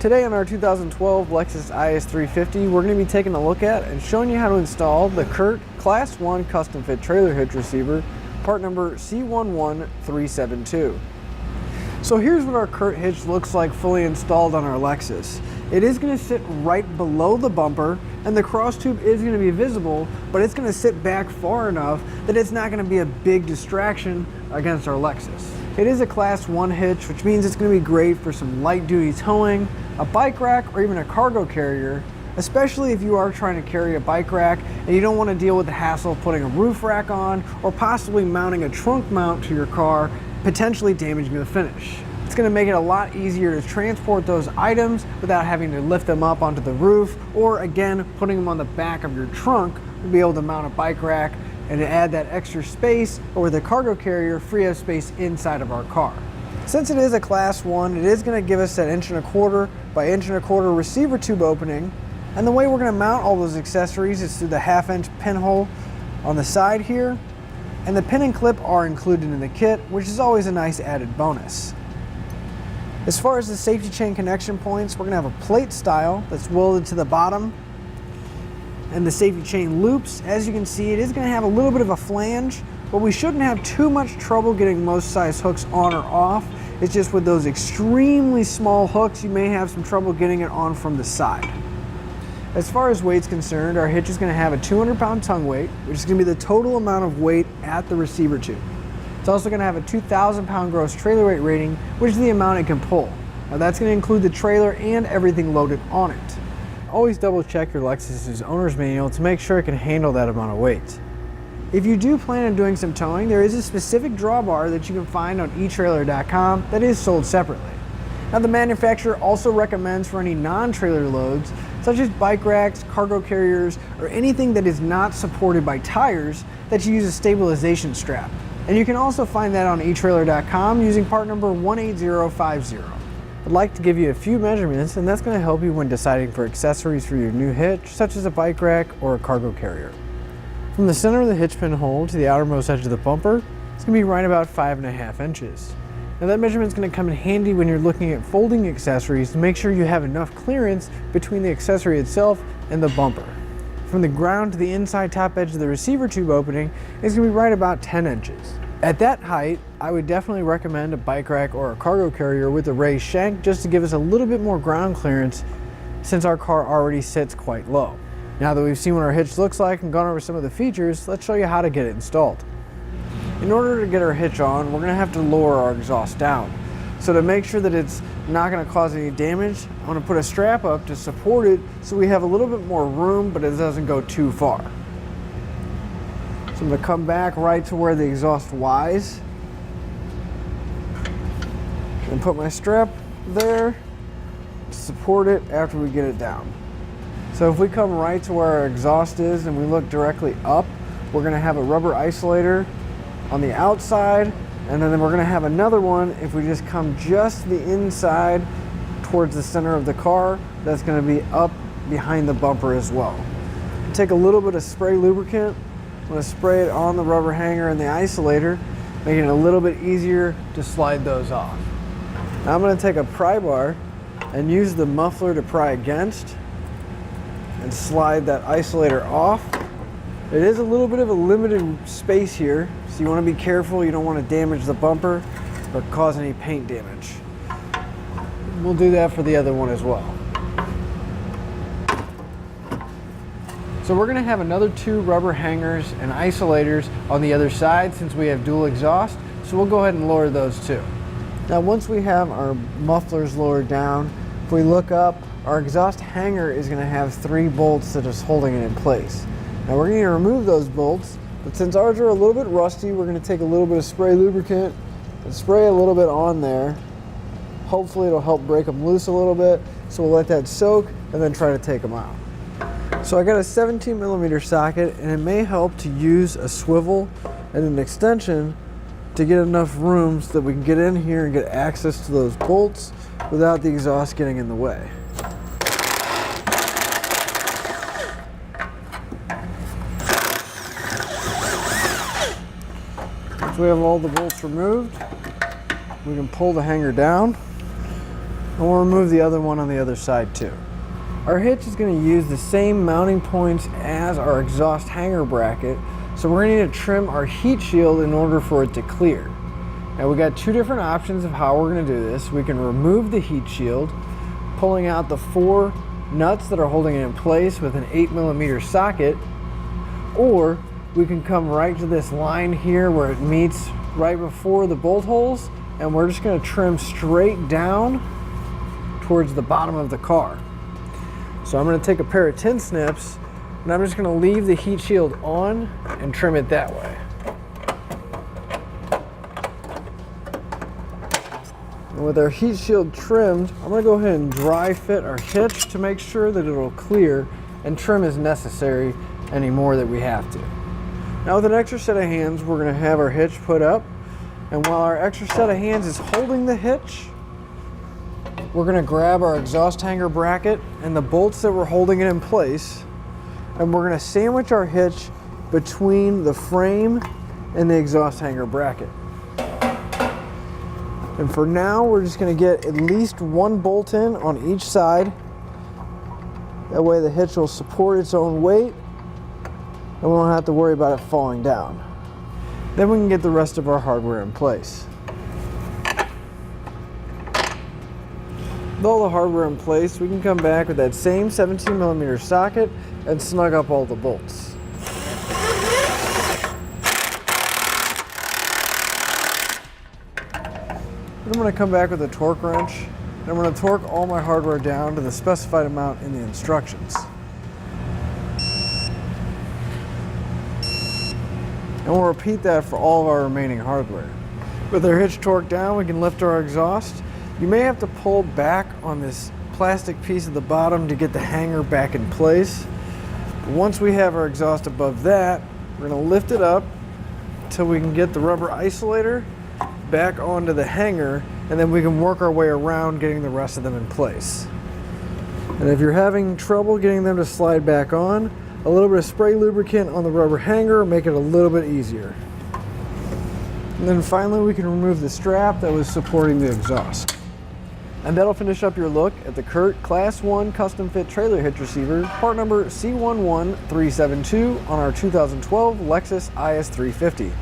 Today on our 2012 Lexus IS350, we're going to be taking a look at and showing you how to install the CURT Class 1 Custom Fit Trailer Hitch Receiver, part number C11372. So here's what our CURT hitch looks like fully installed on our Lexus. It is going to sit right below the bumper, and the cross tube is going to be visible, but it's going to sit back far enough that it's not going to be a big distraction against our Lexus. It is a Class 1 hitch, which means it's going to be great for some light duty towing, a bike rack, or even a cargo carrier, especially if you are trying to carry a bike rack and you don't want to deal with the hassle of putting a roof rack on or possibly mounting a trunk mount to your car, potentially damaging the finish. It's going to make it a lot easier to transport those items without having to lift them up onto the roof, or again, putting them on the back of your trunk to be able to mount a bike rack and to add that extra space, or with a cargo carrier, free up space inside of our car. Since it is a Class 1, it is going to give us that 1.25" by 1.25" receiver tube opening, and the way we're going to mount all those accessories is through the 1/2" pinhole on the side here, and the pin and clip are included in the kit, which is always a nice added bonus. As far as the safety chain connection points, we're going to have a plate style that's welded to the bottom, and the safety chain loops, as you can see, it is going to have a little bit of a flange, but we shouldn't have too much trouble getting most size hooks on or off. It's just with those extremely small hooks, you may have some trouble getting it on from the side. As far as weight's concerned, our hitch is going to have a 200-pound tongue weight, which is going to be the total amount of weight at the receiver tube. It's also going to have a 2,000-pound gross trailer weight rating, which is the amount it can pull. Now that's going to include the trailer and everything loaded on it. Always double check your Lexus's owner's manual to make sure it can handle that amount of weight. If you do plan on doing some towing, there is a specific drawbar that you can find on eTrailer.com that is sold separately. Now the manufacturer also recommends for any non-trailer loads, such as bike racks, cargo carriers, or anything that is not supported by tires, that you use a stabilization strap. And you can also find that on eTrailer.com using part number 18050. I'd like to give you a few measurements, and that's going to help you when deciding for accessories for your new hitch, such as a bike rack or a cargo carrier. From the center of the hitch pinhole to the outermost edge of the bumper, it's going to be right about 5.5 inches. Now that measurement is going to come in handy when you're looking at folding accessories to make sure you have enough clearance between the accessory itself and the bumper. From the ground to the inside top edge of the receiver tube opening, it's going to be right about 10 inches. At that height, I would definitely recommend a bike rack or a cargo carrier with a raised shank, just to give us a little bit more ground clearance since our car already sits quite low. Now that we've seen what our hitch looks like and gone over some of the features, let's show you how to get it installed. In order to get our hitch on, we're going to have to lower our exhaust down. So to make sure that it's not going to cause any damage, I'm going to put a strap up to support it so we have a little bit more room, but it doesn't go too far. So I'm going to come back right to where the exhaust lies and put my strap there to support it after we get it down. So if we come right to where our exhaust is and we look directly up, we're going to have a rubber isolator on the outside, and then we're going to have another one if we just come just the inside towards the center of the car. That's going to be up behind the bumper as well. Take a little bit of spray lubricant. I'm going to spray it on the rubber hanger and the isolator, making it a little bit easier to slide those off. Now I'm going to take a pry bar and use the muffler to pry against and slide that isolator off. It is a little bit of a limited space here, so you want to be careful. You don't want to damage the bumper or cause any paint damage. We'll do that for the other one as well. So we're going to have another 2 rubber hangers and isolators on the other side since we have dual exhaust, so we'll go ahead and lower those too. Now once we have our mufflers lowered down, if we look up, our exhaust hanger is going to have 3 bolts that is holding it in place. Now we're going to remove those bolts, but since ours are a little bit rusty, we're going to take a little bit of spray lubricant and spray a little bit on there. Hopefully it'll help break them loose a little bit, so we'll let that soak and then try to take them out. So I got a 17mm socket, and it may help to use a swivel and an extension to get enough room so that we can get in here and get access to those bolts without the exhaust getting in the way. Once we have all the bolts removed, we can pull the hanger down And we'll remove the other one on the other side too. Our hitch is going to use the same mounting points as our exhaust hanger bracket, so we're going to need to trim our heat shield in order for it to clear. Now we got two different options of how we're going to do this. We can remove the heat shield, pulling out the 4 nuts that are holding it in place with an 8mm socket, or we can come right to this line here where it meets right before the bolt holes, and we're just going to trim straight down towards the bottom of the car. So I'm going to take a pair of tin snips and I'm just going to leave the heat shield on and trim it that way. And with our heat shield trimmed, I'm going to go ahead and dry fit our hitch to make sure that it'll clear, and trim as necessary any more that we have to. Now with an extra set of hands, we're going to have our hitch put up, and while our extra set of hands is holding the hitch, we're going to grab our exhaust hanger bracket and the bolts that were holding it in place, and we're going to sandwich our hitch between the frame and the exhaust hanger bracket. And for now, we're just going to get at least 1 bolt in on each side. That way the hitch will support its own weight and we won't have to worry about it falling down. Then we can get the rest of our hardware in place. With all the hardware in place, we can come back with that same 17mm socket and snug up all the bolts. Then I'm going to come back with a torque wrench, and I'm going to torque all my hardware down to the specified amount in the instructions. And we'll repeat that for all of our remaining hardware. With our hitch torqued down, we can lift our exhaust. You may have to pull back on this plastic piece at the bottom to get the hanger back in place. But once we have our exhaust above that, we're going to lift it up until we can get the rubber isolator back onto the hanger, and then we can work our way around getting the rest of them in place. And if you're having trouble getting them to slide back on, a little bit of spray lubricant on the rubber hanger will make it a little bit easier. And then finally we can remove the strap that was supporting the exhaust. And that'll finish up your look at the CURT Class 1 Custom Fit Trailer Hitch Receiver, part number C11372 on our 2012 Lexus IS350.